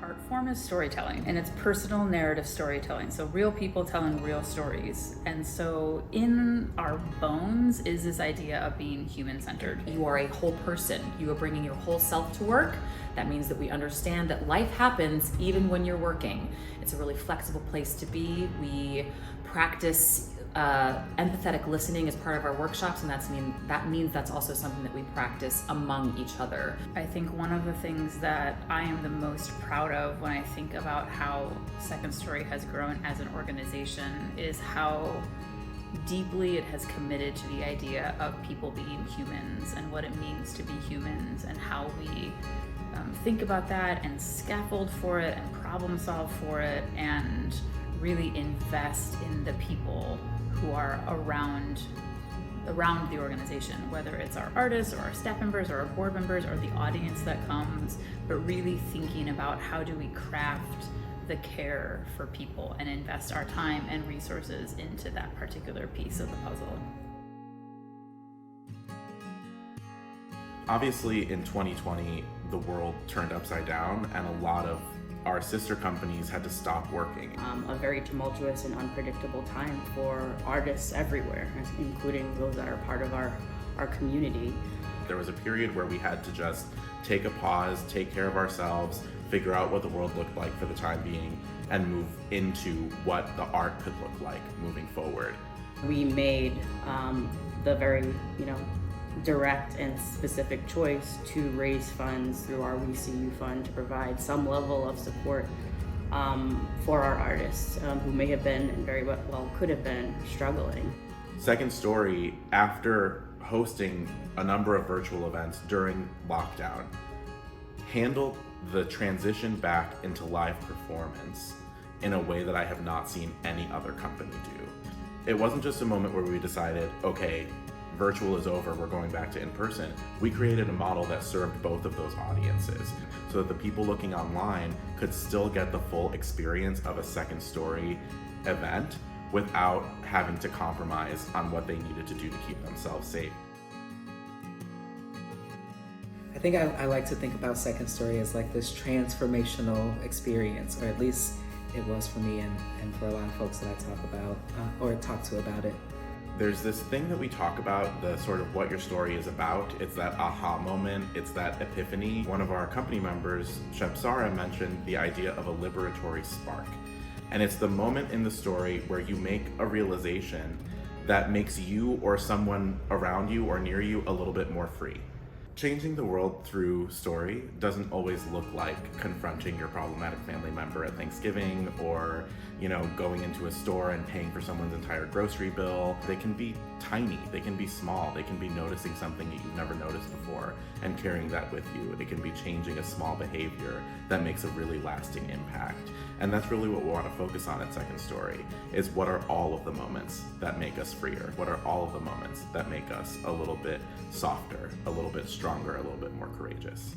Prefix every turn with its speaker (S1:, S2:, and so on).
S1: art form is storytelling, and it's personal narrative storytelling. So real people telling real stories. And so in our bones is this idea of being human-centered.
S2: You are a whole person. You are bringing your whole self to work. That means that we understand that life happens even when you're working. It's a really flexible place to be. We practice empathetic listening as part of our workshops, and that means that's also something that we practice among each other.
S1: I think one of the things that I am the most proud of when I think about how Second Story has grown as an organization is how deeply it has committed to the idea of people being humans and what it means to be humans, and how we think about that and scaffold for it and problem solve for it and really invest in the people who are around the organization, whether it's our artists or our staff members or our board members or the audience that comes, but really thinking about how do we craft the care for people and invest our time and resources into that particular piece of the puzzle.
S3: Obviously, in 2020, the world turned upside down and a lot of our sister companies had to stop working.
S4: A very tumultuous and unpredictable time for artists everywhere, including those that are part of our community.
S3: There was a period where we had to just take a pause, take care of ourselves, figure out what the world looked like for the time being, and move into what the art could look like moving forward.
S4: We made the very, direct and specific choice to raise funds through our We See You fund to provide some level of support for our artists who may have been and very well could have been struggling.
S3: Second Story, after hosting a number of virtual events during lockdown, handled the transition back into live performance in a way that I have not seen any other company do. It wasn't just a moment where we decided, okay, virtual is over, we're going back to in-person. We created a model that served both of those audiences so that the people looking online could still get the full experience of a Second Story event without having to compromise on what they needed to do to keep themselves safe.
S5: I think I like to think about Second Story as like this transformational experience, or at least it was for me and for a lot of folks that I talk about or talk to about it.
S3: There's this thing that we talk about, the sort of what your story is about. It's that aha moment, it's that epiphany. One of our company members, Shepsara, mentioned the idea of a liberatory spark. And it's the moment in the story where you make a realization that makes you or someone around you or near you a little bit more free. Changing the world through story doesn't always look like confronting your problematic family member at Thanksgiving or, going into a store and paying for someone's entire grocery bill. They can be tiny, they can be small, they can be noticing something that you've never noticed before and carrying that with you. It can be changing a small behavior that makes a really lasting impact. And that's really what we want to focus on at Second Story, is what are all of the moments that make us freer? What are all of the moments that make us a little bit softer, a little bit stronger, a little bit more courageous?